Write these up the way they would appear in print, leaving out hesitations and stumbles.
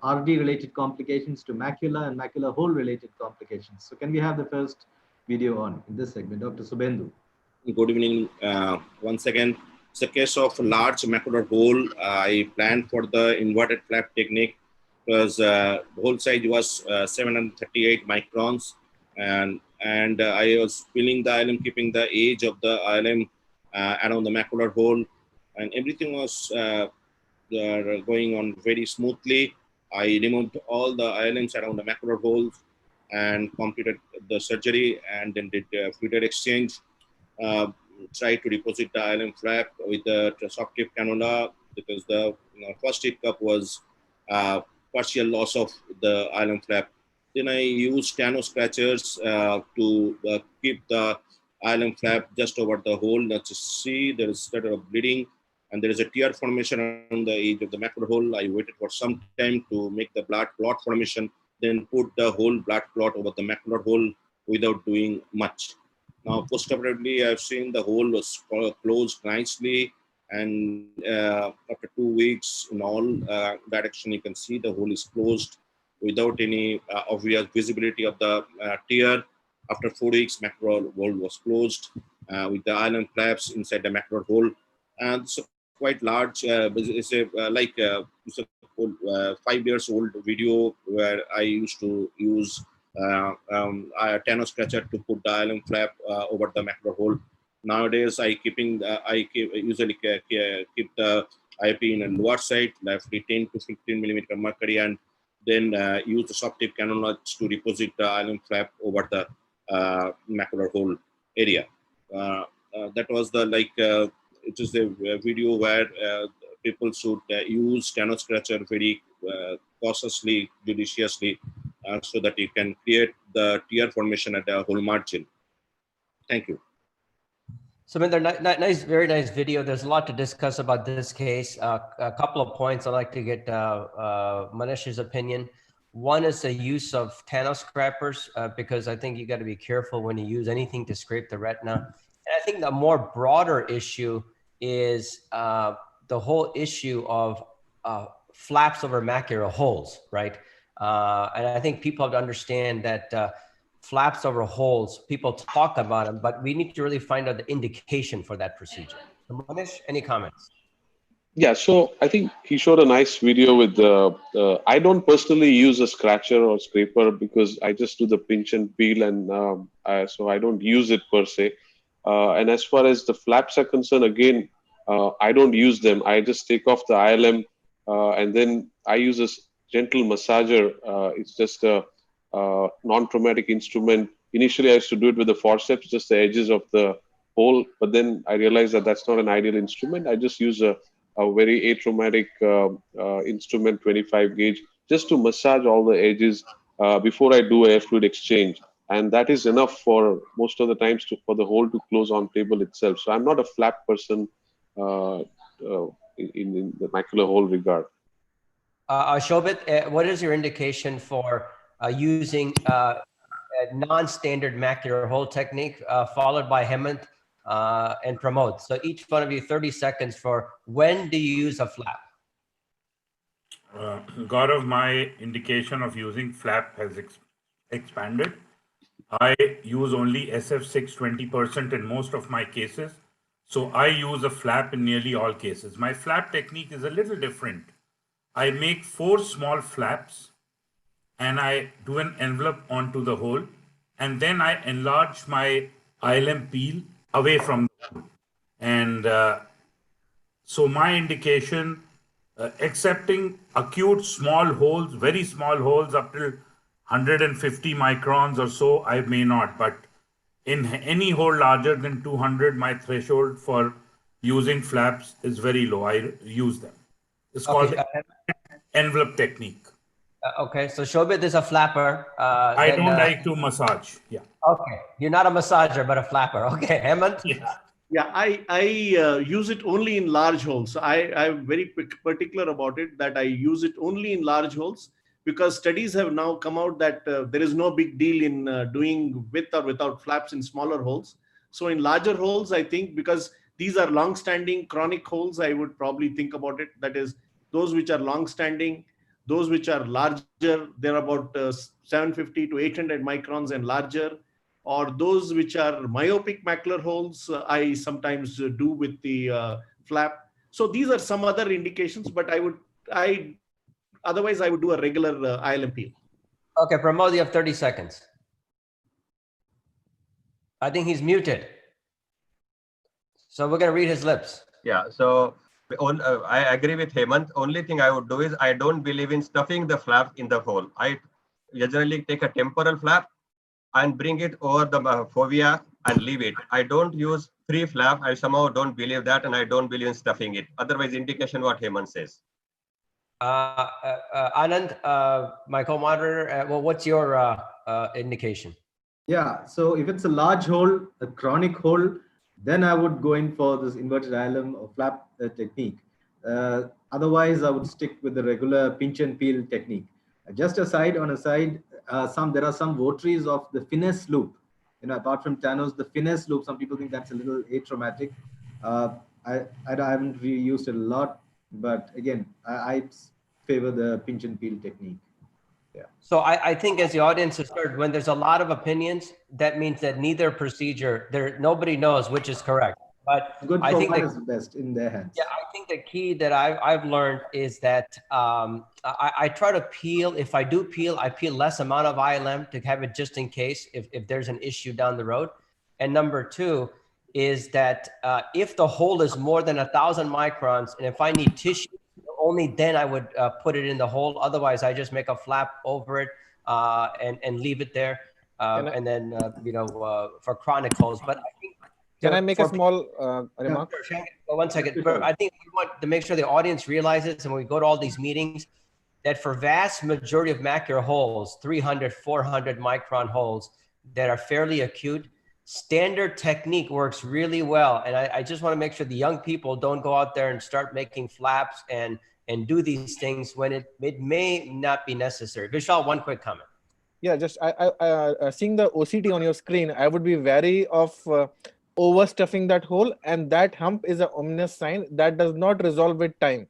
RD-related complications to macula and macula hole-related complications. So can we have the first video on in this segment, Dr. Subhendu? Good evening. Once again, it's a case of large macular hole. I planned for the inverted flap technique because the hole size was 738 microns, and I was filling the ILM, keeping the edge of the ILM around the macular hole, and everything was going on very smoothly. I removed all the ILMs around the macular holes and completed the surgery, and then did fluid exchange. Try to deposit the ILM flap with the soft tip cannula because the first hiccup was partial loss of the ILM flap. Then I used Tano scratchers to keep the ILM flap just over the hole. Let's see, there is started of bleeding and there is a tear formation around the edge of the macular hole. I waited for some time to make the blood clot formation, then put the whole blood clot over the macular hole without doing much. Now, postoperatively, I've seen the hole was closed nicely, and after 2 weeks, in all direction, you can see the hole is closed without any obvious visibility of the tear. After 4 weeks, macular hole was closed with the ILM flaps inside the macular hole, and it's quite large. It's a 5 years old video where I used to use a Tano scratcher to put the ILM flap over the macular hole. Nowadays, I usually keep the IP in a lower side, roughly 10 to 15 millimeter mercury, and then use the soft tip cannula to deposit the ILM flap over the macular hole area. That was the it is a video where people should use Tano scratcher very cautiously, judiciously, so that you can create the tear formation at the hole margin. Thank you. Subhendu, nice, very nice video. There's a lot to discuss about this case. A couple of points I'd like to get Manish's opinion. One is the use of Tano scrapers, because I think you got to be careful when you use anything to scrape the retina. And I think the more broader issue is the whole issue of flaps over macular holes, right? And I think people have to understand that flaps over holes, people talk about them, but we need to really find out the indication for that procedure. So Manish, any comments? Yeah, so I think he showed a nice video with the, I don't personally use a scratcher or scraper because I just do the pinch and peel, and so I don't use it per se. And as far as the flaps are concerned, again, I don't use them. I just take off the ILM and then I use a gentle massager. It's just a non-traumatic instrument. Initially, I used to do it with the forceps, just the edges of the hole, but then I realized that that's not an ideal instrument. I just use a very atraumatic instrument, 25 gauge, just to massage all the edges before I do air fluid exchange. And that is enough for most of the times for the hole to close on table itself. So I'm not a flap person in the macular hole regard. Shobit, what is your indication for using a non-standard macular hole technique, followed by Hemant and Pramod? So each one of you 30 seconds for when do you use a flap? Gaurav, my indication of using flap has expanded. I use only SF6 20% in most of my cases. So I use a flap in nearly all cases. My flap technique is a little different. I make 4 small flaps and I do an envelope onto the hole, and then I enlarge my ILM peel away from the hole. And so my indication, excepting acute small holes, very small holes up to 150 microns or so, I may not, but in any hole larger than 200, my threshold for using flaps is very low. I use them. It's called envelope technique. Okay, so Shobit is a flapper. I don't like to massage. Yeah. Okay, you're not a massager, but a flapper. Okay, Hemant? Yes. Yeah, I use it only in large holes. So I'm very particular about it, that I use it only in large holes, because studies have now come out that there is no big deal in doing with or without flaps in smaller holes. So in larger holes, I think, because these are long-standing chronic holes, I would probably think about it. That is, those which are long-standing, Those which are larger, they're about 750 to 800 microns and larger. Or those which are myopic macular holes, I sometimes do with the flap. So these are some other indications, but otherwise I would do a regular ILM peel. Okay, Pramod, you have 30 seconds. I think he's muted. So we're going to read his lips. Yeah, so I agree with Hemant. Only thing I would do is I don't believe in stuffing the flap in the hole. I generally take a temporal flap and bring it over the fovea and leave it. I don't use free flap. I somehow don't believe that, and I don't believe in stuffing it. Otherwise, indication what Hemant says. Anand, my co-moderator, well, what's your indication? Yeah, so if it's a large hole, a chronic hole, then I would go in for this inverted hilum or flap technique. Otherwise, I would stick with the regular pinch and peel technique. Just on a side, there are some votaries of the finesse loop. Apart from Thanos, the finesse loop, some people think that's a little atraumatic. I haven't really used it a lot, but again, I favor the pinch and peel technique. Yeah. So I think as the audience has heard, when there's a lot of opinions, that means that neither procedure, nobody knows which is correct. But good I think is best in their hands. Yeah, I think the key that I've learned is that I try to peel. If I do peel, I peel less amount of ILM to have it just in case if there's an issue down the road. And number two is that if the hole is more than 1,000 microns, and if I need tissue, only then I would put it in the hole. Otherwise, I just make a flap over it and leave it there. And then, for chronic holes. But I think can I make a small remark? Sure. One second. But I think we want to make sure the audience realizes, and when we go to all these meetings, that for vast majority of macular holes, 300, 400 micron holes that are fairly acute, standard technique works really well. And I just want to make sure the young people don't go out there and start making flaps and do these things when it may not be necessary. Vishal, one quick comment. Yeah, just seeing the OCT on your screen, I would be wary of overstuffing that hole, and that hump is an ominous sign that does not resolve with time.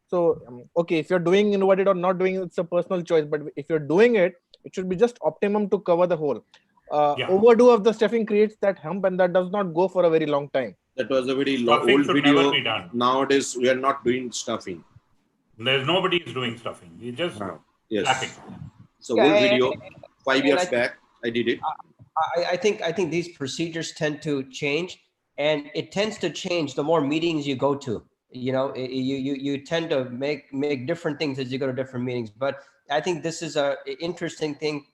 So, okay, if you're doing inverted or not doing it, it's a personal choice. But if you're doing it, it should be just optimum to cover the hole. Overdo of the stuffing creates that hump, and that does not go for a very long time. That was a very old video. Nowadays, we are not doing stuffing. There's nobody is doing stuffing. You just yes. So old video, 5 years back, I did it. I think these procedures tend to change, and it tends to change the more meetings you go to. You tend to make different things as you go to different meetings. But I think this is a interesting thing.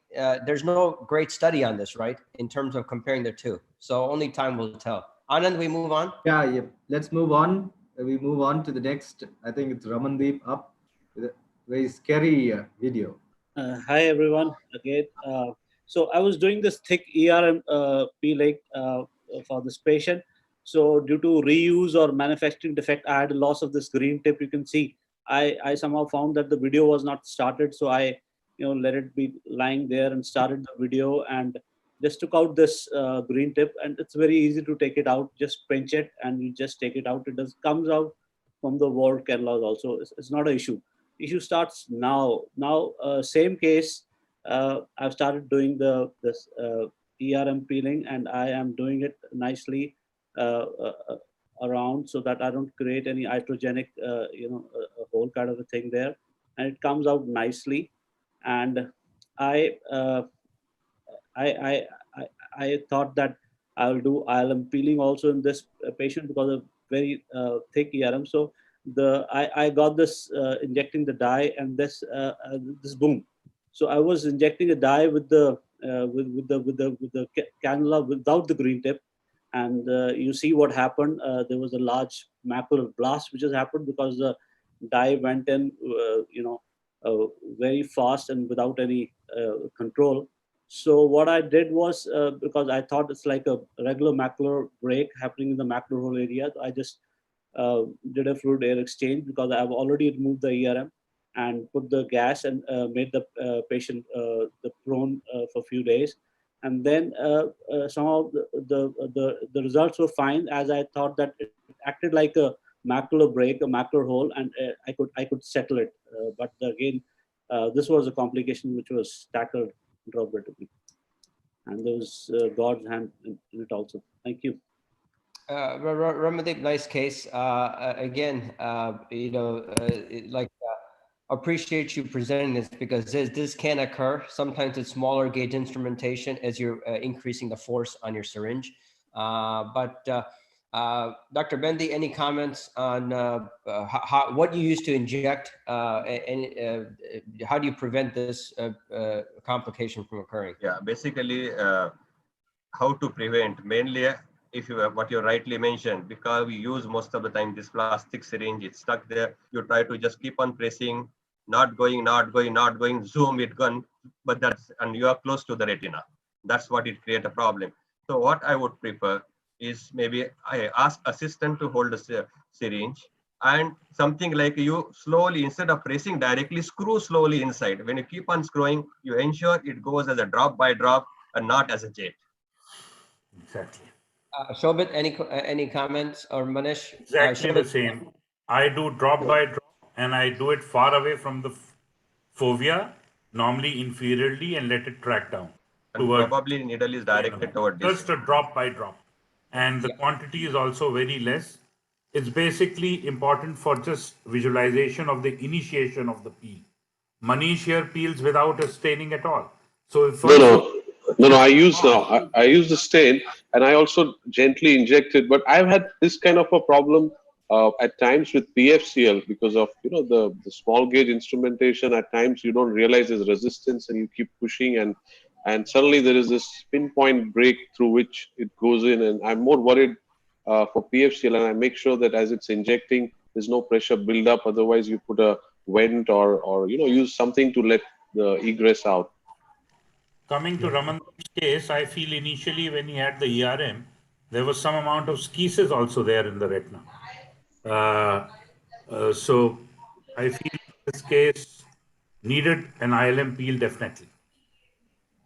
There's no great study on this, right? In terms of comparing the two. So only time will tell. Anand, we move on? Yeah. Let's move on. We move on to the next. I think it's Ramandeep up with a very scary video. Hi, everyone. Again. So I was doing this thick ERM peeling for this patient. So due to reuse or manufacturing defect, I had a loss of this green tip. You can see I somehow found that the video was not started. So I let it be lying there and started the video and just took out this green tip. And it's very easy to take it out. Just pinch it and you just take it out. It comes out from the wall cannulas also. It's not an issue. Issue starts now. Same case. I've started doing this ERM peeling, and I am doing it nicely around so that I don't create any iatrogenic, a whole kind of a thing there, and it comes out nicely. And I thought that I'll do ILM peeling also in this patient because of very thick ERM. So I got this injecting the dye and this boom. So I was injecting a dye with the cannula without the green tip, and you see what happened. There was a large macular blast which has happened because the dye went in, very fast and without any control. So what I did was because I thought it's like a regular macular break happening in the macular hole area, I just did a fluid air exchange because I've already removed the ERM and put the gas and made the patient the prone for a few days. And then somehow the results were fine, as I thought that it acted like a macular break, a macular hole, and I could settle it. But again, this was a complication which was tackled intraoperatively. And there was God's hand in it also. Thank you. Ramadeep, nice case. Again, appreciate you presenting this, because this can occur. Sometimes it's smaller gauge instrumentation as you're increasing the force on your syringe. Dr. Bendi, any comments on what you use to inject, and how do you prevent this complication from occurring? Yeah, basically, how to prevent, mainly if you what you rightly mentioned, because we use most of the time this plastic syringe, it's stuck there. You try to just keep on pressing, not going, zoom it gone, but and you are close to the retina. That's what it create a problem. So what I would prefer is maybe I ask assistant to hold a syringe, and something like you slowly, instead of pressing directly, screw slowly inside. When you keep on screwing, you ensure it goes as a drop by drop and not as a jet. Exactly. Shobit, any comments, or Manish? Exactly the same. I do drop by drop, and I do it far away from the fovea, normally inferiorly, and let it track down. And probably needle is directed toward this. Just a drop by drop. And the quantity is also very less. It's basically important for just visualization of the initiation of the peel. Manish here peels without a staining at all. So if No, I use the stain, and I also gently inject it. But I've had this kind of a problem at times with PFCL, because of the small gauge instrumentation. At times you don't realize there's resistance, and you keep pushing, and suddenly there is this pinpoint break through which it goes in. And I'm more worried for PFCL, and I make sure that as it's injecting, there's no pressure build up. Otherwise, you put a vent or use something to let the egress out. Coming to Raman's case, I feel initially when he had the ERM, there was some amount of schisis also there in the retina. So I feel this case needed an ILM peel definitely.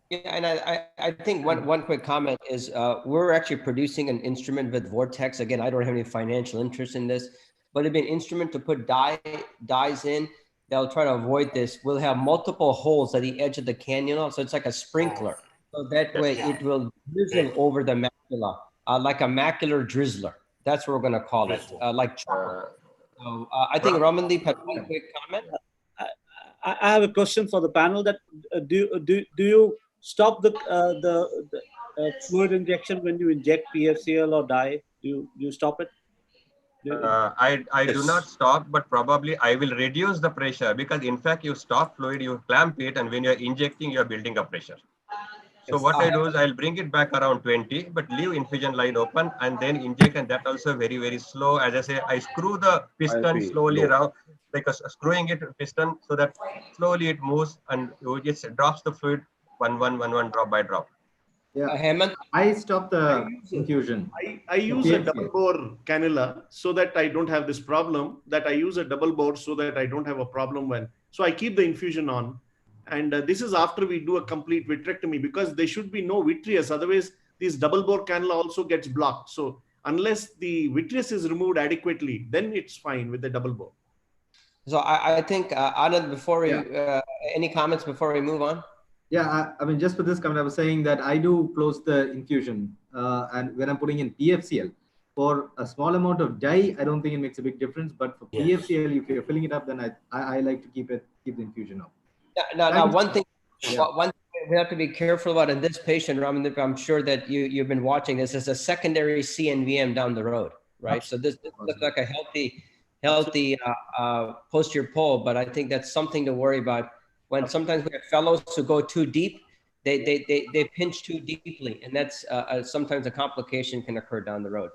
Yeah, and I think one quick comment is we're actually producing an instrument with Vortex. Again, I don't have any financial interest in this, but it'd be an instrument to put dyes in. They'll try to avoid this. We'll have multiple holes at the edge of the cannula, so it's like a sprinkler. So that way it will drizzle over the macula, like a macular drizzler. That's what we're going to call it, like chocolate. So I think Ramandeep had one quick comment. I have a question for the panel. That do you stop the fluid injection when you inject PFCL or dye? Do you stop it? I do not stop, but probably I will reduce the pressure, because in fact you stop fluid, you clamp it, and when you're injecting, you're building up pressure. So what I do is I'll bring it back around 20, but leave infusion line open and then inject, and that also very, very slow. As I say, I screw the piston slowly around, like screwing it piston, so that slowly it moves and it just drops the fluid one drop by drop. Yeah, I stop the infusion. I use a double bore cannula so that I don't have this problem. That I use a double bore so that I don't have a problem so I keep the infusion on. And this is after we do a complete vitrectomy, because there should be no vitreous. Otherwise, this double bore cannula also gets blocked. So unless the vitreous is removed adequately, then it's fine with the double bore. So I think, Anand, before we, any comments before we move on? Yeah, I mean, just for this comment, I was saying that I do close the infusion. And when I'm putting in PFCL, for a small amount of dye, I don't think it makes a big difference. But for PFCL, if you're filling it up, then I like to keep the infusion up. Now, one thing we have to be careful about in this patient, Ramandeep, I'm sure that you've been watching this, is a secondary CNVM down the road, right? So this looks like a healthy posterior pole, but I think that's something to worry about. When sometimes we have fellows who go too deep, they pinch too deeply, and that's sometimes a complication can occur down the road.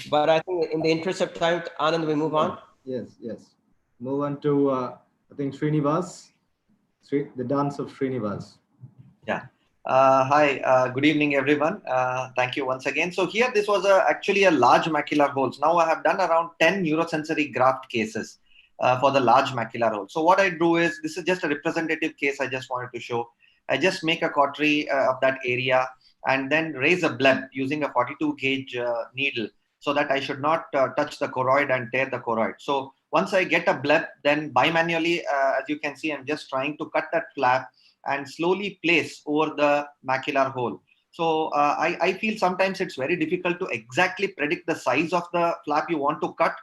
But I think in the interest of time, Anand, we move on. Yes. Move on to I think Srinivas. The dance of Srinivas. Yeah. Hi. Good evening, everyone. Thank you once again. So here, this was actually a large macular holes. Now I have done around 10 neurosensory graft cases for the large macular hole. So what I do is, this is just a representative case I just wanted to show. I just make a cautery of that area and then raise a bleb using a 42 gauge needle, so that I should not touch the choroid and tear the choroid. So once I get a bleb, then bimanually, as you can see, I'm just trying to cut that flap and slowly place over the macular hole. So I feel sometimes it's very difficult to exactly predict the size of the flap you want to cut.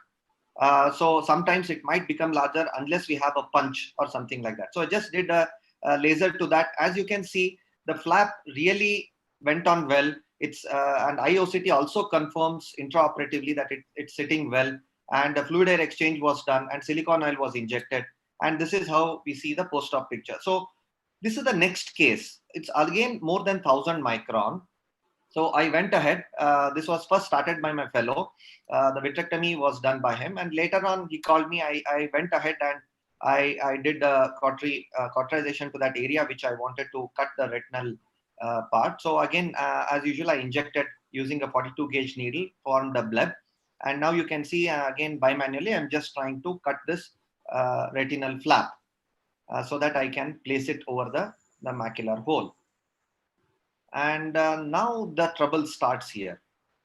So sometimes it might become larger unless we have a punch or something like that. So I just did a laser to that. As you can see, the flap really went on well. It's and IOCT also confirms intraoperatively that it's sitting well, and the fluid air exchange was done and silicone oil was injected. And this is how we see the post-op picture. So this is the next case. It's again more than 1000 micron. So I went ahead. This was first started by my fellow. The vitrectomy was done by him, and later on he called me. I went ahead and I did a cauterization to that area which I wanted to cut the retinal part. So again, as usual, I injected using a 42 gauge needle, formed a bleb, and now you can see again bimanually. I'm just trying to cut this retinal flap so that I can place it over the macular hole. And now the trouble starts here.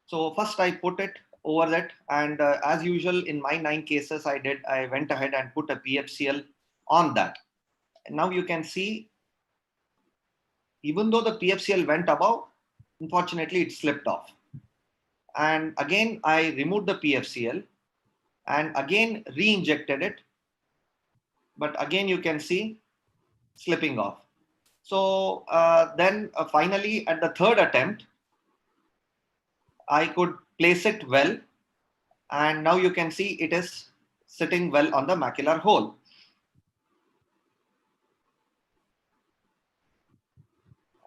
So first I put it over that, and as usual in my 9 cases I went ahead and put a PFCL on that. And now you can see, even though the PFCL went above, unfortunately it slipped off. And again I removed the PFCL and again re-injected it, but again you can see slipping off. So then finally at the third attempt, I could place it well, and now you can see it is sitting well on the macular hole.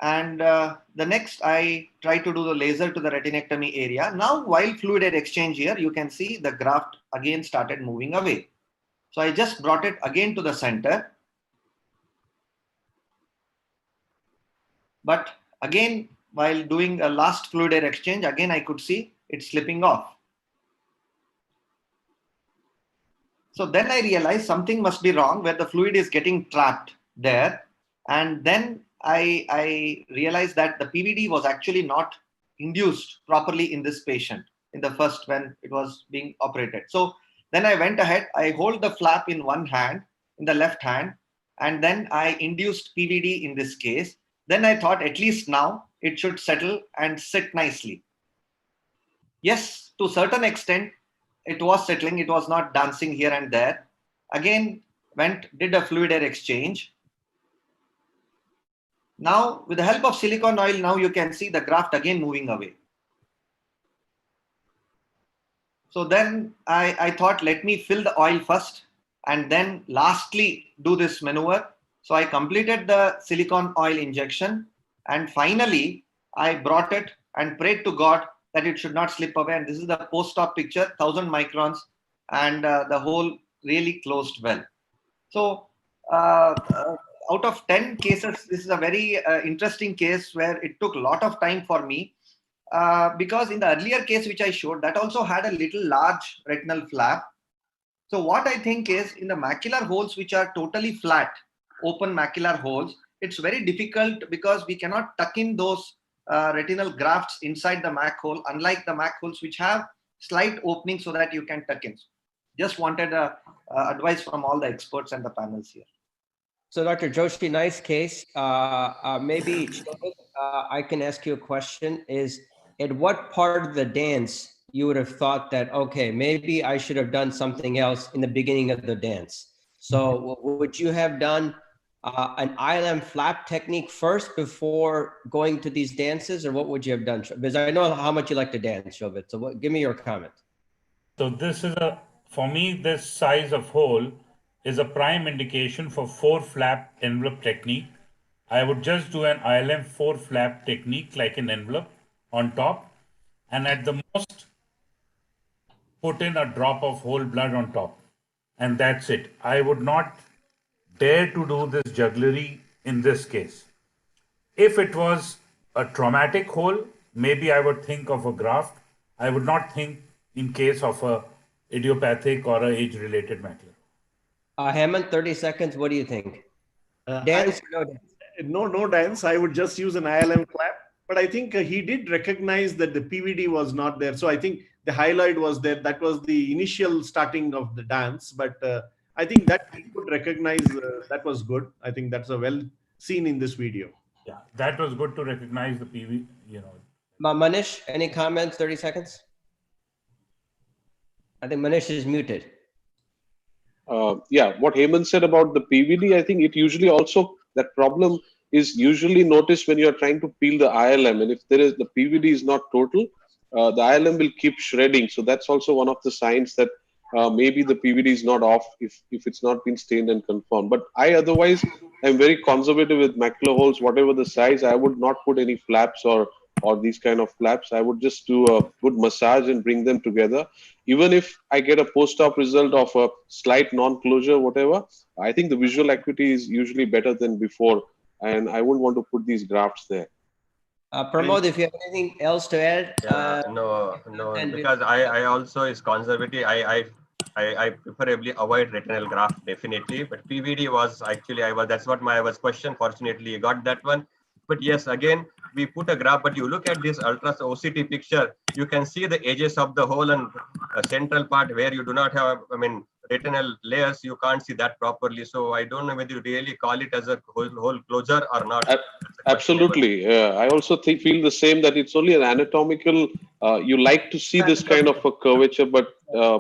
And the next, I try to do the laser to the retinectomy area. Now, while fluid air exchange here, you can see the graft again started moving away. So I just brought it again to the center. But again, while doing a last fluid air exchange, again I could see it slipping off. So then I realized something must be wrong where the fluid is getting trapped there. And then I realized that the PVD was actually not induced properly in this patient in the first when it was being operated. So then I went ahead, I hold the flap in one hand, in the left hand, and then I induced PVD in this case. Then I thought at least now it should settle and sit nicely. Yes, to a certain extent, it was settling. It was not dancing here and there. Again, did a fluid air exchange. Now, with the help of silicone oil, now you can see the graft again moving away. So then I thought, let me fill the oil first and then lastly do this maneuver. So I completed the silicone oil injection, and finally I brought it and prayed to God that it should not slip away. And this is the post-op picture, 1000 microns, and the hole really closed well. So out of 10 cases, this is a very interesting case where it took a lot of time for me because in the earlier case which I showed, that also had a little large retinal flap. So what I think is, in the macular holes which are totally flat, open macular holes, it's very difficult because we cannot tuck in those retinal grafts inside the mac hole, unlike the mac holes which have slight opening so that you can tuck in. Just wanted advice from all the experts and the panels here. So Dr. Joshi, nice case. Maybe I can ask you a question. Is at what part of the dance you would have thought that, okay, maybe I should have done something else in the beginning of the dance? So would you have done an ILM flap technique first before going to these dances, or what would you have done? Because I know how much you like to dance, Shobit. So give me your comment. So this is for me, this size of hole is a prime indication for 4 flap envelope technique. I would just do an ILM 4 flap technique like an envelope on top, and at the most put in a drop of whole blood on top, and that's it. I would not dare to do this jugglery in this case. If it was a traumatic hole, maybe I would think of a graft. I would not think in case of a idiopathic or a age-related macular. Hemant, 30 seconds. What do you think? Dance or no dance? No dance. I would just use an ILM flap. But I think he did recognize that the PVD was not there. So I think the hyaloid was there. That was the initial starting of the dance. But I think that we could recognize that was good. I think that's a well seen in this video. Yeah, that was good to recognize the PV, Manish, any comments? 30 seconds. I think Manish is muted. Yeah, what Hemant said about the PVD, I think it usually also, that problem is usually noticed when you're trying to peel the ILM. And if the PVD is not total, the ILM will keep shredding. So that's also one of the signs that maybe the PVD is not off if it's not been stained and confirmed. But I otherwise am very conservative with macular holes, whatever the size. I would not put any flaps or these kind of flaps. I would just do a good massage and bring them together. Even if I get a post-op result of a slight non-closure, whatever, I think the visual acuity is usually better than before. And I wouldn't want to put these grafts there. Pramod, if you have anything else to add? No, because I also is conservative. I preferably avoid retinal graft definitely, but PVD was actually that's what I was questioned. Fortunately, you got that one. But yes, again, we put a graph, but you look at this ultra OCT picture, you can see the edges of the hole and a central part where you do not have, retinal layers, you can't see that properly. So I don't know whether you really call it as a whole closure or not. Absolutely. I also feel the same, that it's only an anatomical, you like to see this kind of a curvature, but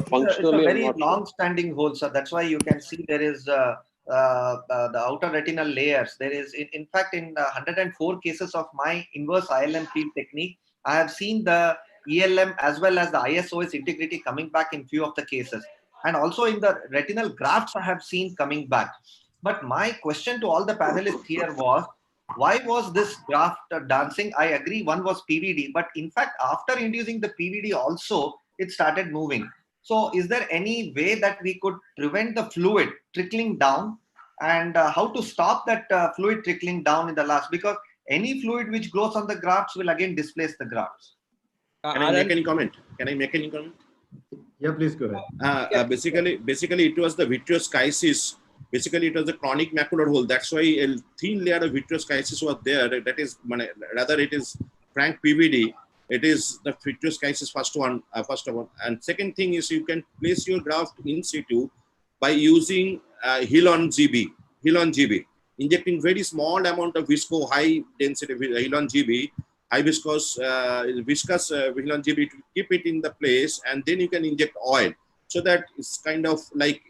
functionally, it's a very long-standing hole, sir. That's why you can see there is the outer retinal layers. There is, in fact, in 104 cases of my inverse ILM peel technique, I have seen the ELM as well as the ISOS integrity coming back in few of the cases. And also in the retinal grafts, I have seen coming back. But my question to all the panelists here was, why was this graft dancing? I agree, one was PVD, but in fact, after inducing the PVD also, it started moving. So is there any way that we could prevent the fluid trickling down, and how to stop that fluid trickling down in the last? Because any fluid which grows on the grafts will again displace the grafts. Can I make any comment? Yeah, please go ahead. Basically, it was the vitreous chysis. Basically, it was a chronic macular hole. That's why a thin layer of vitreous chysis was there. That is, rather it is frank PVD. It is the vitreous chysis first one. And second thing is, you can place your graft in situ by using Hilon GB, injecting very small amount of visco, high density Hilon GB, high viscous Hilon GB to keep it in the place, and then you can inject oil. So that it's kind of like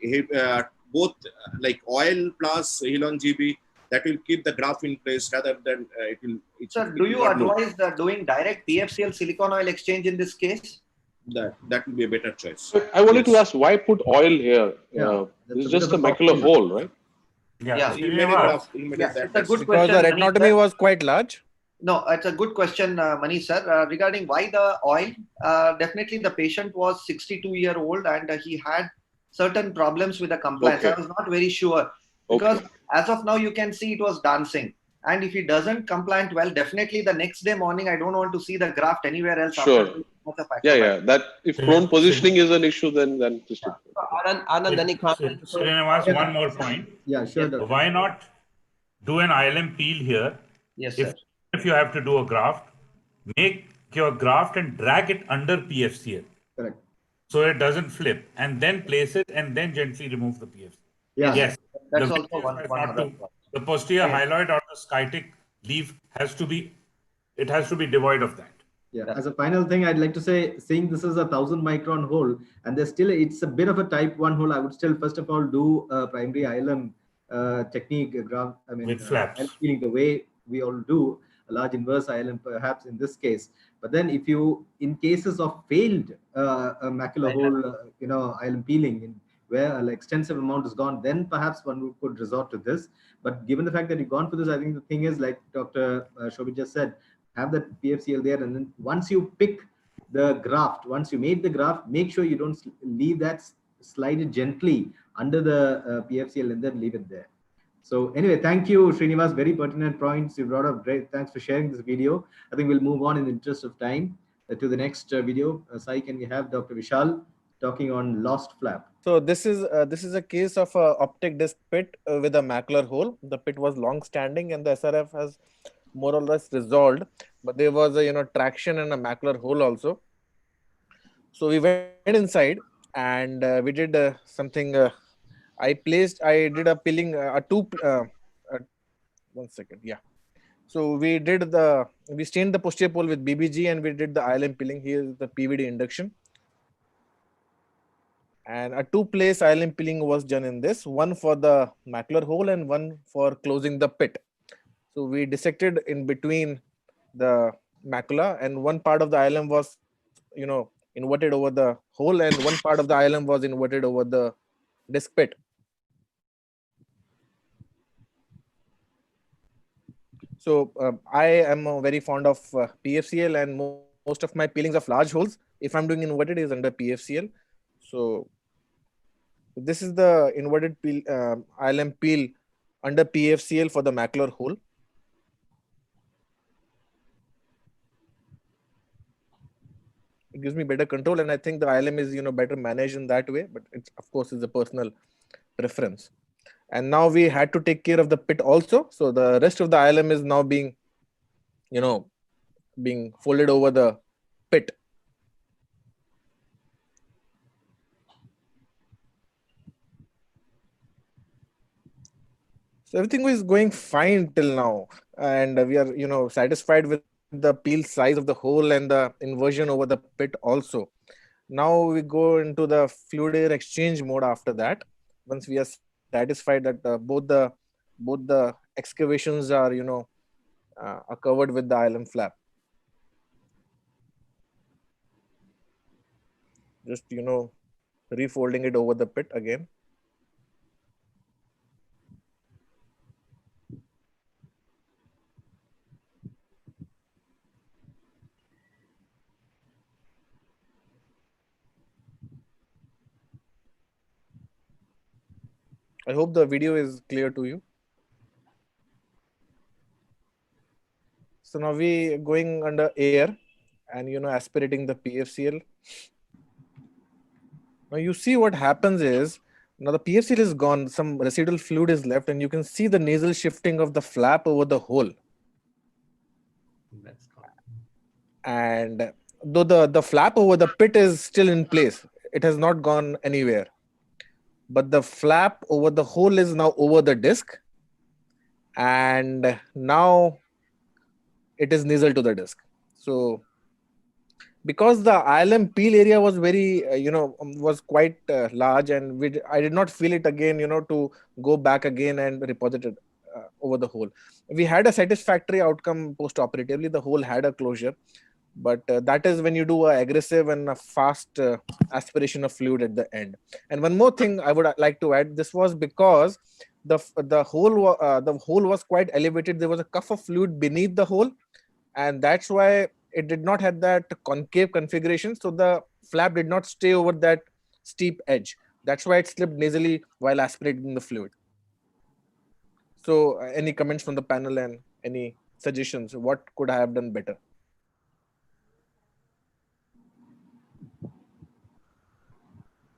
both like oil plus Hilon GB, that will keep the graft in place rather than it will. Sir, do you advise doing direct PFCL silicone oil exchange in this case? That will be a better choice. I wanted to ask, why put oil here? This is just a macular hole, right? Yeah. He made it It's a good Because question. the retinotomy was quite large. No, it's a good question, Mani sir. Regarding why the oil, definitely the patient was 62-year-old and he had certain problems with the compliance. Okay. I was not very sure because as of now you can see it was dancing. And if he doesn't compliant well, definitely the next day morning, I don't want to see the graft anywhere else. Sure. Yeah. That if prone positioning is an issue, then just. Anand, any comments? Srinivas, one more point. Yeah, sure. Why not do an ILM peel here? Yes, sir. If you have to do a graft, make your graft and drag it under PFCL. Correct. So it doesn't flip, and then place it and then gently remove the PFCL. Yeah. Yes. That's also one other. The posterior hyaloid or the skytic leaf has to be devoid of that. Yeah. As a final thing, I'd like to say, seeing this is a 1000 micron hole, and there's still, it's a bit of a type 1 hole, I would still first of all do a primary ILM technique, with flaps. peeling the way we all do, a large inverse ILM perhaps in this case. But then if you, in cases of failed macular hole, ILM peeling, where an extensive amount is gone, then perhaps one could resort to this. But given the fact that you've gone for this, I think the thing is, like Dr. Shobhit just said, have that PFCL there, and then once you pick the graft, once you made the graft, make sure you don't leave that, slide it gently under the PFCL and then leave it there. So anyway, thank you, Srinivas. Very pertinent points you brought up. Great. Thanks for sharing this video. I think we'll move on in the interest of time to the next video. Sai, can we have Dr. Vishal talking on lost flap? So this is a case of a optic disc pit with a macular hole. The pit was long standing and the SRF has more or less resolved, but there was a traction and a macular hole also. So we went inside and we did something. I did a peeling, one second. Yeah. So we stained the posterior pole with BBG and we did the ILM peeling. Here is the PVD induction. And a two-place ILM peeling was done in this, one for the macular hole and one for closing the pit. So we dissected in between the macula, and one part of the ILM was, inverted over the hole, and one part of the ILM was inverted over the disc pit. So I am very fond of PFCL, and most of my peelings of large holes, if I'm doing inverted, is under PFCL. So this is the inverted peel, ILM peel under PFCL for the macular hole. It gives me better control, and I think the ILM is better managed in that way. But it's, of course, is a personal preference. And now we had to take care of the pit also. So the rest of the ILM is now being folded over the pit. So everything is going fine till now, and we are satisfied with the peel size of the hole and the inversion over the pit also. Now we go into the fluid air exchange mode after that. Once we are satisfied that both the excavations are are covered with the ILM flap. Just refolding it over the pit again. I hope the video is clear to you. So now we going under air and aspirating the PFCL. Now you see what happens is, now the PFCL is gone, some residual fluid is left, and you can see the nasal shifting of the flap over the hole. That's gone. And though the flap over the pit is still in place, it has not gone anywhere. But the flap over the hole is now over the disc, and now it is nasal to the disc. So because the ILM peel area was very, was quite large, and I did not feel it again, to go back again and reposit it over the hole. We had a satisfactory outcome post-operatively. The hole had a closure, but that is when you do an aggressive and a fast aspiration of fluid at the end. And one more thing I would like to add: this was because the hole was quite elevated. There was a cuff of fluid beneath the hole, and that's why it did not have that concave configuration. So the flap did not stay over that steep edge. That's why it slipped nasally while aspirating the fluid. So any comments from the panel and any suggestions? What could I have done better?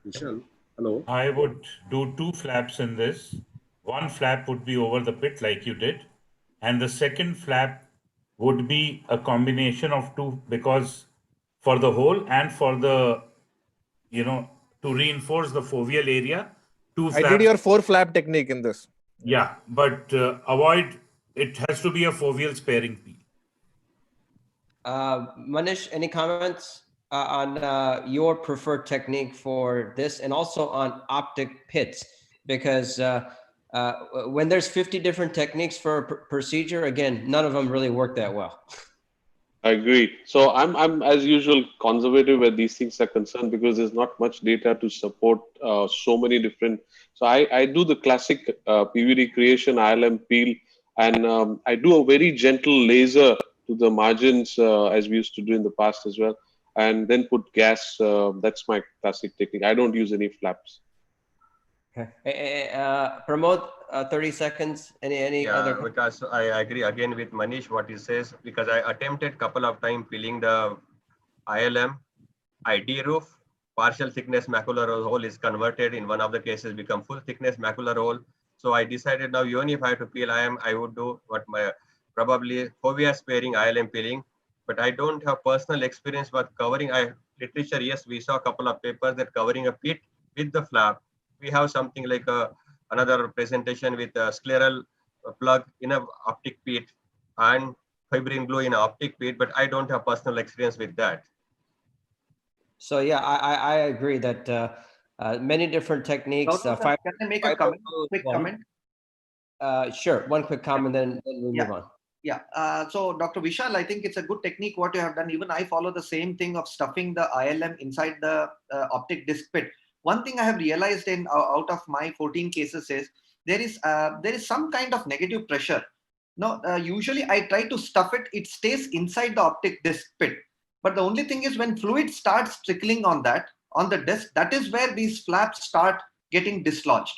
Vishal, hello. I would do two flaps in this. One flap would be over the pit like you did. And the second flap would be a combination of two, because for the hole and for the, to reinforce the foveal area, two flaps. I did your 4 flap technique in this. Yeah, but avoid, it has to be a foveal sparing peel. Manish, any comments on your preferred technique for this, and also on optic pits? Because when there's 50 different techniques for a procedure, again, none of them really work that well. I agree. So I'm as usual conservative where these things are concerned, because there's not much data to support so many different. So I do the classic PVD creation, ILM peel, and I do a very gentle laser to the margins as we used to do in the past as well, and then put gas. That's my classic technique. I don't use any flaps. Okay. Pramod, 30 seconds. Any other? Because I agree again with Manish what he says, because I attempted couple of times peeling the ILM. I de-roof, partial thickness macular hole is converted, in one of the cases become full thickness macular hole. So I decided now, even if I have to peel ILM, I would do what my probably fovea sparing ILM peeling, but I don't have personal experience with covering. I literature, yes, we saw a couple of papers that covering a pit with the flap. We have something like another presentation with a scleral plug in a optic pit and fibrin glue in an optic pit, but I don't have personal experience with that. So yeah, I agree that many different techniques. Can I make a comment? Quick comment? Sure, one quick comment, then we'll move on. Yeah. So Dr. Vishal, I think it's a good technique what you have done. Even I follow the same thing of stuffing the ILM inside the optic disc pit. One thing I have realized in out of my 14 cases is there is some kind of negative pressure. No, usually I try to stuff it. It stays inside the optic disc pit. But the only thing is when fluid starts trickling on the disc, that is where these flaps start getting dislodged.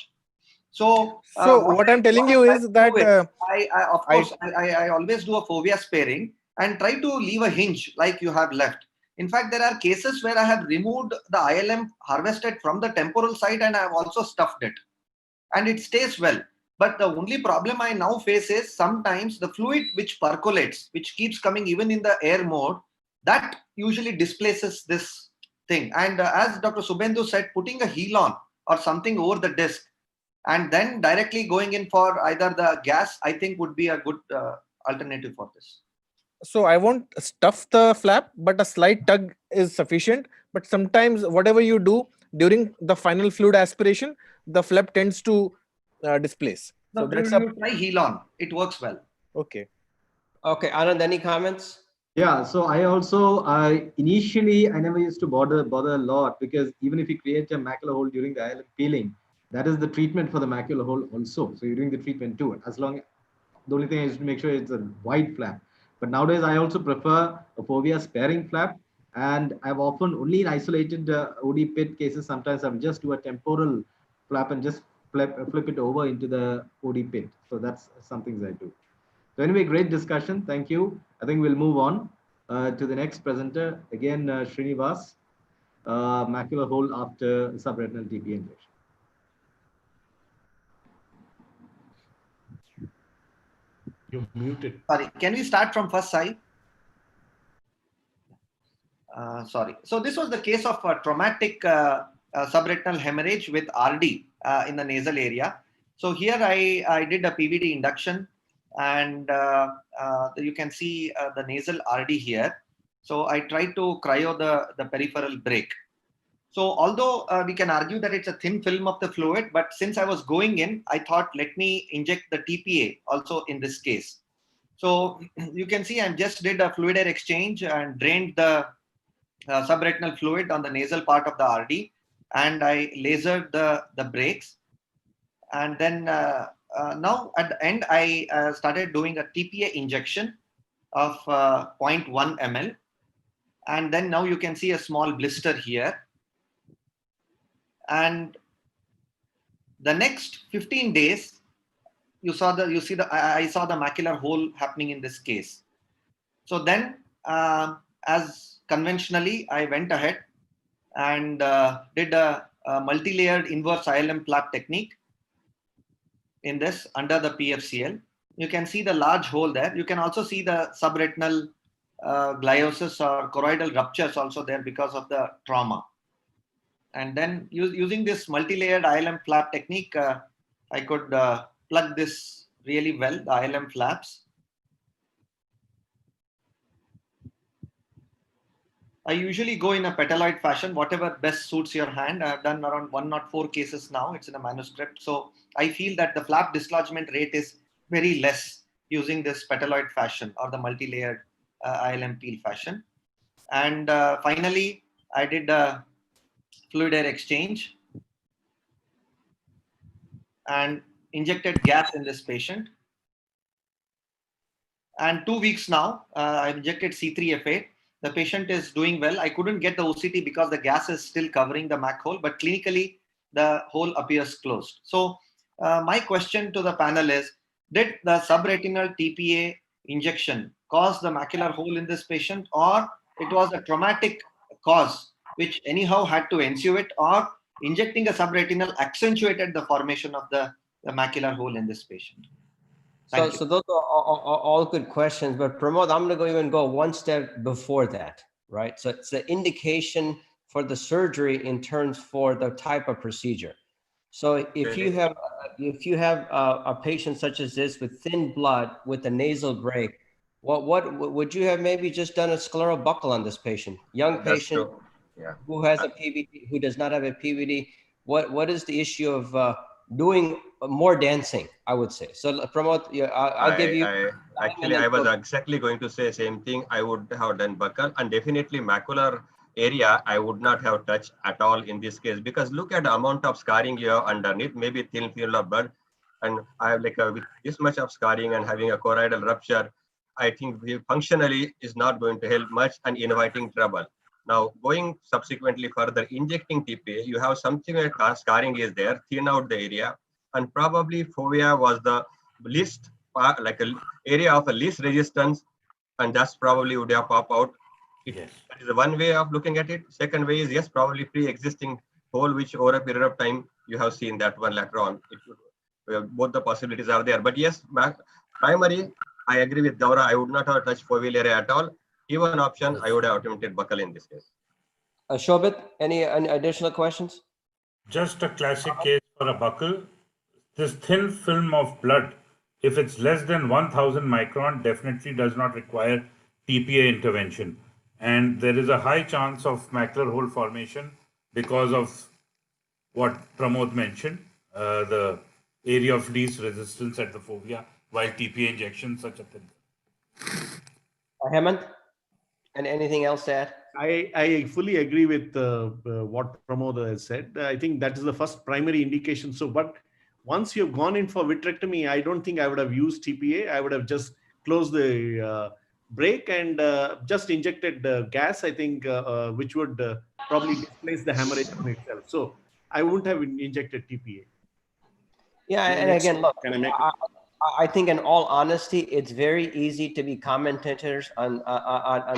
So what I'm telling you is that I always do a fovea sparing and try to leave a hinge like you have left. In fact, there are cases where I have removed the ILM harvested from the temporal side and I have also stuffed it. And it stays well. But the only problem I now face is sometimes the fluid which percolates, which keeps coming even in the air mode, that usually displaces this thing. And as Dr. Subhendu said, putting a heel-on or something over the disc and then directly going in for either the gas, I think would be a good alternative for this. So I won't stuff the flap, but a slight tug is sufficient. But sometimes whatever you do during the final fluid aspiration, the flap tends to displace. No, so you try heel-on. It works well. Okay. Okay, Anand, any comments? Yeah, so initially I never used to bother a lot, because even if you create a macular hole during the ILM peeling, that is the treatment for the macular hole also. So you're doing the treatment too. The only thing is to make sure it's a wide flap. But nowadays I also prefer a fovea sparing flap, and I've often only in isolated OD pit cases, sometimes I'll just do a temporal flap and just flip it over into the OD pit. So that's some things I do. So anyway, great discussion. Thank you. I think we'll move on to the next presenter. Again, Srinivas, macular hole after subretinal TPA injection. You're muted. Sorry, can we start from first side? Sorry. So this was the case of a traumatic subretinal hemorrhage with RD in the nasal area. So here I did a PVD induction, and you can see the nasal RD here. So I tried to cryo the peripheral break. So although we can argue that it's a thin film of the fluid, but since I was going in, I thought, let me inject the TPA also in this case. So you can see I just did a fluid air exchange and drained the subretinal fluid on the nasal part of the RD, and I lasered the breaks. And then now at the end, I started doing a TPA injection of 0.1 ml. And then now you can see a small blister here. And the next 15 days, I saw the macular hole happening in this case. So then, as conventionally, I went ahead and did a multi-layered inverse ILM flap technique in this under the PFCL. You can see the large hole there. You can also see the subretinal gliosis or choroidal ruptures also there because of the trauma. And then using this multi-layered ILM flap technique, I could plug this really well, the ILM flaps. I usually go in a petaloid fashion, whatever best suits your hand. I've done around 104 cases now. It's in a manuscript. So I feel that the flap dislodgement rate is very less using this petaloid fashion or the multi-layered ILM peel fashion. And finally, I did a fluid air exchange and injected gas in this patient. And 2 weeks now, I injected C3F8. The patient is doing well. I couldn't get the OCT because the gas is still covering the MAC hole, but clinically the hole appears closed. So my question to the panel is, did the subretinal TPA injection cause the macular hole in this patient, or it was a traumatic cause which anyhow had to ensue it, or injecting a subretinal accentuated the formation of the macular hole in this patient? So those are all good questions, but Pramod, I'm going to go one step before that. right? So it's the indication for the surgery in terms for the type of procedure. So if you have a patient such as this with thin blood with a nasal break, what would you have maybe just done a scleral buckle on this patient, young patient who has a PVD, who does not have a PVD? What is the issue of doing more dancing? I would say. So promote. I'll give you. I was exactly going to say same thing. I would have done buckle, and definitely macular area I would not have touched at all in this case, because look at the amount of scarring you have underneath, maybe thin film of blood, and I have like with this much of scarring and having a choroidal rupture, I think functionally is not going to help much and inviting trouble. Now going subsequently further, injecting TPA, you have something like scarring is there, thin out the area, and probably fovea was the least like a area of a least resistance, and that's probably would have pop out. Yes. That is one way of looking at it. Second way is yes, probably pre-existing hole, which over a period of time you have seen that one later on. Both the possibilities are there. But yes, primary, I agree with Gaura. I would not have touched foveal area at all. Given option, I would have attempted buckle in this case. Shobit, any additional questions? Just a classic case for a buckle. This thin film of blood, if it's less than 1000 micron, definitely does not require TPA intervention. And there is a high chance of macular hole formation because of what Pramod mentioned, the area of least resistance at the fovea, while TPA injection such a thin. Hemant, and anything else to add? I fully agree with what Pramod has said. I think that is the first primary indication. So, but once you've gone in for vitrectomy, I don't think I would have used TPA. I would have just closed the break and just injected gas, I think, which would probably displace the hemorrhage in itself. So I wouldn't have injected TPA. Yeah, and again, look, I think in all honesty, it's very easy to be commentators on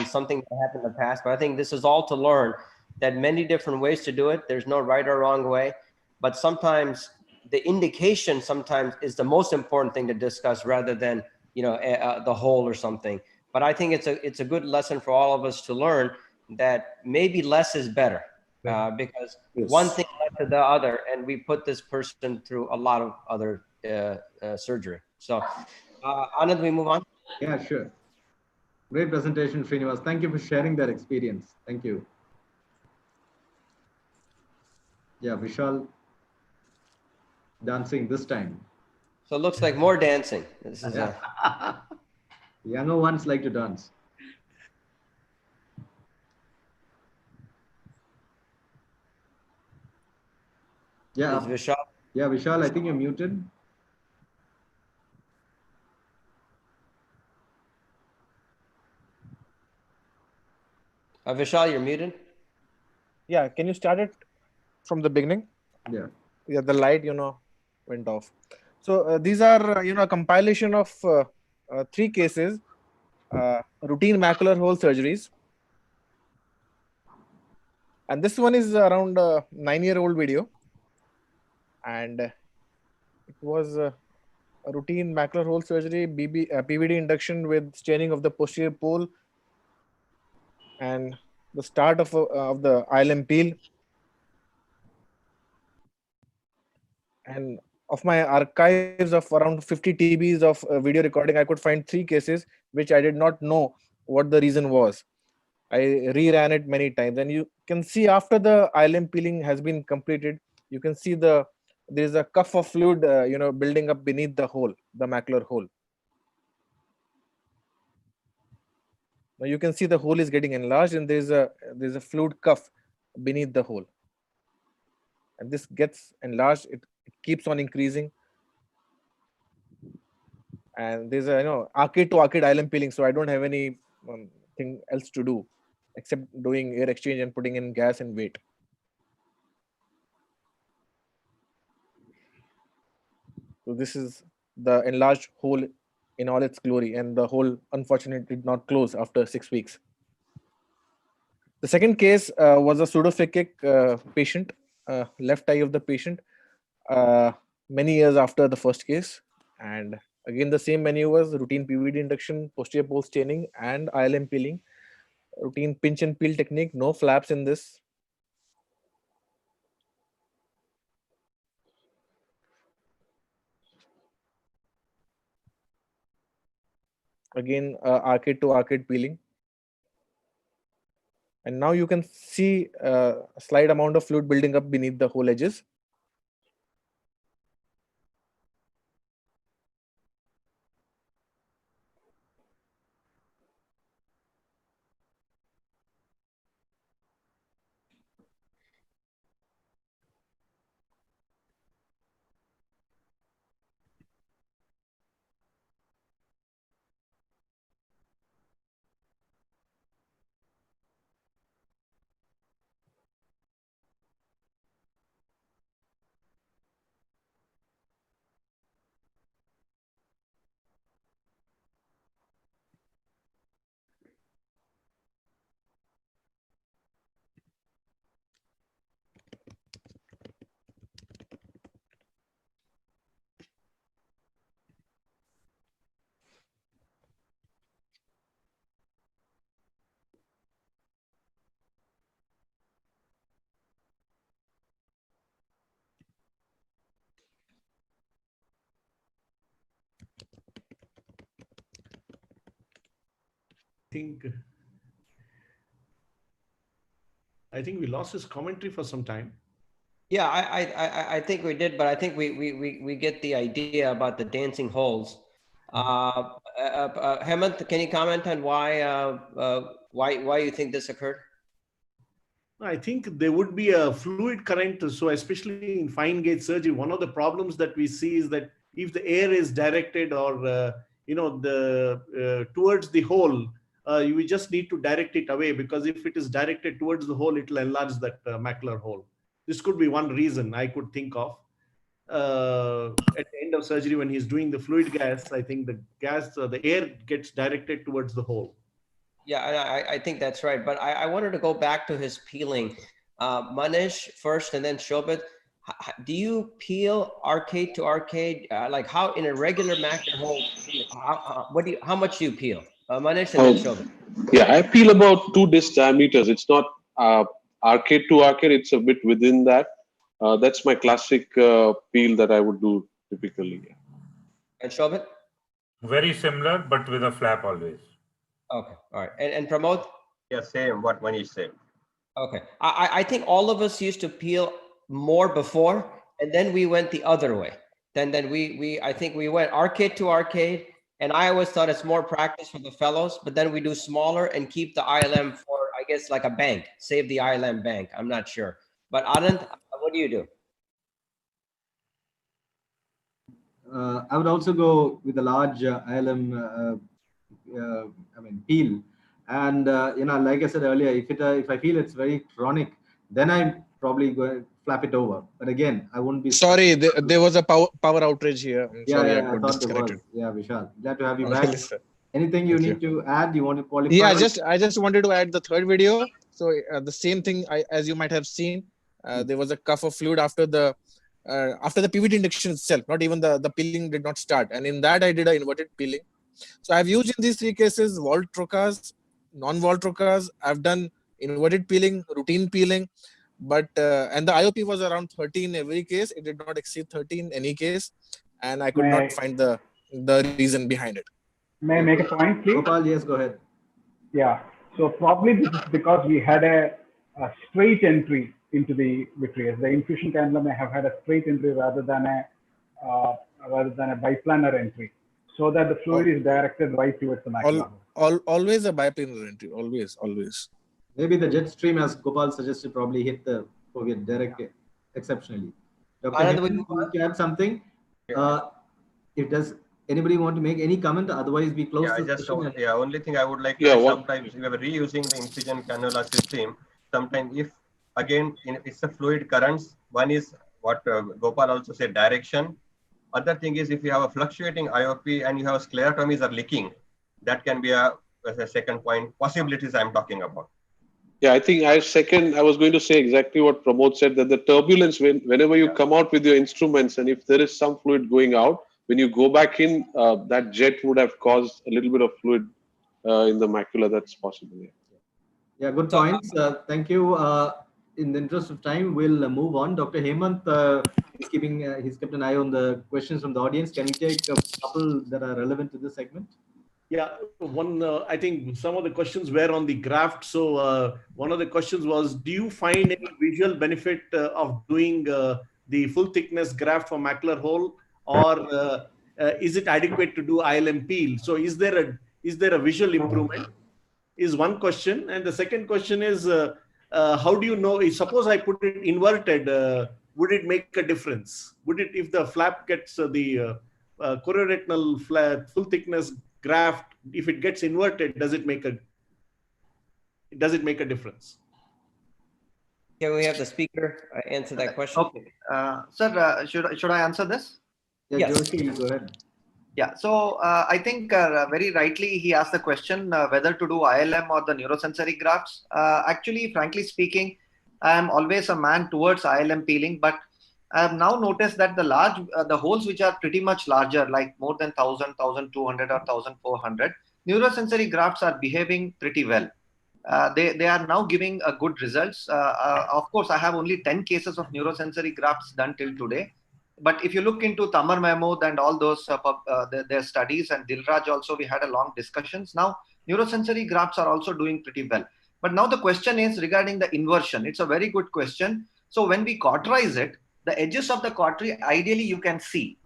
something that happened in the past, but I think this is all to learn that many different ways to do it. There's no right or wrong way, but sometimes the indication sometimes is the most important thing to discuss rather than, you know, the whole or something. But I think it's a good lesson for all of us to learn that maybe less is better, because one thing led to the other, and we put this person through a lot of other surgery. So, Anand, we move on? Yeah, sure. Great presentation, Srinivas. Thank you for sharing that experience. Thank you. Yeah, Vishal dancing this time. So it looks like more dancing. This is younger ones like to dance. Yeah. Is Vishal? Yeah, Vishal, I think you're muted. Vishal, you're muted. Yeah, can you start it from the beginning? Yeah. Yeah, the light, you know, went off. So these are, you know, a compilation of 3 cases, routine macular hole surgeries. And this one is around a 9-year-old video. And it was a routine macular hole surgery, PVD induction with staining of the posterior pole, and the start of the ILM peel. And of my archives of around 50 TBs of video recording, I could find 3 cases which I did not know what the reason was. I reran it many times, and you can see after the ILM peeling has been completed, you can see there is a cuff of fluid, you know, building up beneath the hole, the macular hole. Now you can see the hole is getting enlarged, and there's a fluid cuff beneath the hole, and this gets enlarged. It keeps on increasing, and there's a, you know, arcade to arcade ILM peeling. So I don't have any thing else to do except doing air exchange and putting in gas and wait. So this is the enlarged hole in all its glory, and the hole unfortunately did not close after 6 weeks. The second case was a pseudophakic patient, left eye of the patient, many years after the first case. And again, the same menu was routine PVD induction, posterior pole staining, and ILM peeling. routine pinch and peel technique, no flaps in this. Again, arcade to arcade peeling. And now you can see a slight amount of fluid building up beneath the hole edges. I think we lost his commentary for some time. Yeah, I think we did, but I think we get the idea about the dancing holes. Hemant, can you comment on why you think this occurred? I think there would be a fluid current. So especially in fine gauge surgery, one of the problems that we see is that if the air is directed or towards the hole, you just need to direct it away, because if it is directed towards the hole, it will enlarge that macular hole. This could be one reason I could think of. At the end of surgery, when he's doing the fluid gas, I think the air gets directed towards the hole. Yeah, I think that's right. But I wanted to go back to his peeling. Manish first and then Shobit. Do you peel arcade to arcade? Like how in a regular macular hole, how much do you peel? Manish and then Shobit. Yeah, I peel about 2 disc diameters. It's not arcade to arcade, it's a bit within that. That's my classic peel that I would do typically. Yeah. And Shobit? Very similar, but with a flap always. Okay, all right. And Pramod? Yeah, same, what Manish said. Okay, I think all of us used to peel more before, and then we went the other way. Then I think we went arcade to arcade, and I always thought it's more practice for the fellows, but then we do smaller and keep the ILM for, I guess, like a bank, save the ILM bank. I'm not sure. But Anand, what do you do? I would also go with a large ILM, peel. And like I said earlier, if I feel it's very chronic, then I probably go flap it over. But again, I won't be sorry. There was a power outage here. I'm sorry, I got thought there was. disconnected. Yeah, Vishal, glad to have you back. Sir. Anything you need to add? You want to qualify? Yeah, I just wanted to add the third video. So the same thing, as you might have seen, there was a cuff of fluid after the PVT induction itself. Not even the peeling did not start, and in that I did an inverted peeling. So I've used in these 3 cases vault trocas, non-vault trocas. I've done inverted peeling, routine peeling, but and the IOP was around 30 in every case. It did not exceed 30 in any case, and I could not find the reason behind it. May I make a point, please? Gopal, yes, go ahead. Yeah. So probably this is because we had a straight entry into the vitreous. The infusion cannula may have had a straight entry rather than a biplanar entry, so that the fluid is directed right towards the macula. Always a biplanar entry. Always. Maybe the jet stream, as Gopal suggested, probably hit the fovea direct exceptionally. Dr. Hemant, you want to add something? Anybody want to make any comment? Otherwise, we close. Yeah, only thing I would like to sometimes we are reusing the infusion cannula system. Sometimes if again it's a fluid currents. One is what Gopal also said, direction. Other thing is if you have a fluctuating IOP and you have sclerotomies are leaking, that can be a second point possibilities I'm talking about. Yeah, I think I was going to say exactly what Pramod said, that the turbulence, whenever you come out with your instruments and if there is some fluid going out, when you go back in, that jet would have caused a little bit of fluid in the macula. That's possible. Yeah. Yeah, good So, points. Thank you. In the interest of time, we'll move on. Dr. Hemant he's kept an eye on the questions from the audience. Can we take a couple that are relevant to this segment? Yeah, one, I think some of the questions were on the graft. So one of the questions was, do you find any visual benefit of doing the full thickness graft for macular hole, or is it adequate to do ILM peel? So is there a visual improvement? Is one question. And the second question is, how do you know, suppose I put it inverted, would it make a difference? Would it, if the flap gets the chorioretinal full thickness graft, if it gets inverted, does it make a difference? can we have the speaker answer that question? Okay, sir, should I answer this? Yeah, Yes. Joshi, go ahead. Yeah, so I think very rightly he asked the question whether to do ILM or the neurosensory grafts. Actually, frankly speaking, I am always a man towards ILM peeling, but I have now noticed that the holes which are pretty much larger, like more than 1,000, 1,200 or 1,400, neurosensory grafts are behaving pretty well. They are now giving good results. Of course, I have only 10 cases of neurosensory grafts done till today. But if you look into Tamar Mahmood and all those their studies, and Dilraj also, we had a long discussions. Now, neurosensory grafts are also doing pretty well. But now the question is regarding the inversion. It's a very good question. So when we cauterize it, the edges of the cautery, ideally you can see.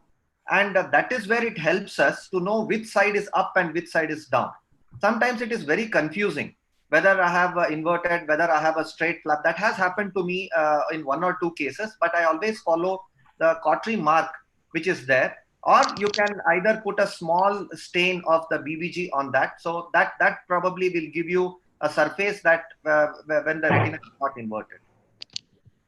And that is where it helps us to know which side is up and which side is down. Sometimes it is very confusing whether I have inverted, whether I have a straight flap. That has happened to me in one or two cases, but I always follow the cautery mark which is there, or you can either put a small stain of the BBG on that. So that probably will give you a surface that when the retina is not inverted.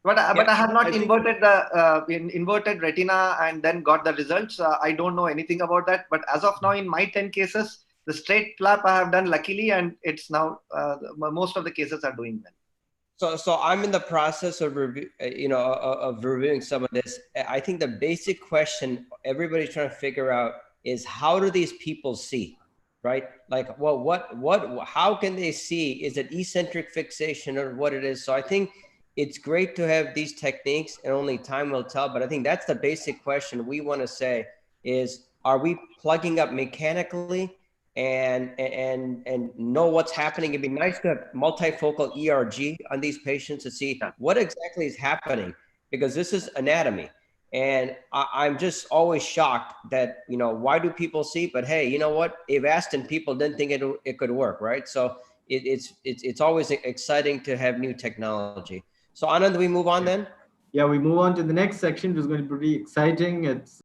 But I have not inverted the inverted retina and then got the results. I don't know anything about that. But as of now, in my 10 cases, the straight flap I have done luckily, and it's now most of the cases are doing well. So I'm in the process of reviewing some of this. I think the basic question everybody's trying to figure out is, how do these people see, right? Like, well, how can they see? Is it eccentric fixation or what it is? So I think it's great to have these techniques, and only time will tell. But I think that's the basic question we want to say is, are we plugging up mechanically and know what's happening? It'd be nice to have multifocal ERG on these patients to see what exactly is happening, because this is anatomy. And I'm just always shocked that, why do people see? But hey, you know what? Avastin people didn't think it could work, right? So it's always exciting to have new technology. So Anand, we move on then? Yeah, we move on to the next section, which is going to be pretty exciting. It's